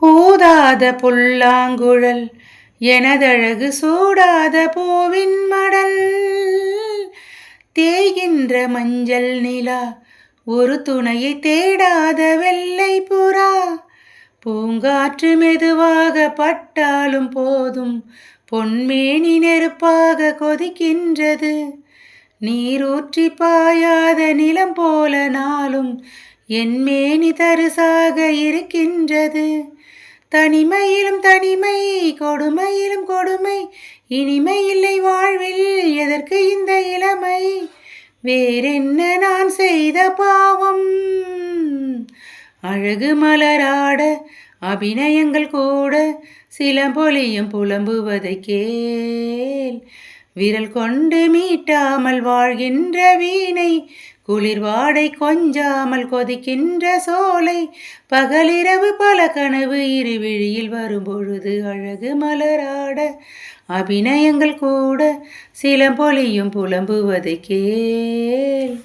ஊதாத புல்லாங்குழல் எனதழகு சூடாத பூவின் மடல் தேய்கின்ற மஞ்சள் நிலா ஒரு துணையை தேடாத வெள்ளை புறா பூங்காற்று மெதுவாக பட்டாலும் போதும் பொன்மேனி நெருப்பாக கொதிக்கின்றது நீரூற்றி பாயாத நிலம் போல நாளும் என் மேனி தரிசாக இருக்கின்றது தனிமையிலும் தனிமை கொடுமையிலும் கொடுமை இனிமை இல்லை வாழ்வில் எதற்கு இந்த இளமை வேறென்ன நான் செய்த பாவம் அழகு மலராட அபிநயங்கள் கூட சிலம்பொலியும் புலம்புவதை கேள் விரல் கொண்டு மீட்டாமல் வாழ்கின்ற வீணை குளிர் வாடை கொஞ்சாமல் கொதிக்கின்ற சோலை பகலிரவு பல கனவு இருவிழியில் வரும்பொழுது அழகு மலராட அபிநயங்கள் கூட சிலம்பொலியும் புலம்புவதை கேள்.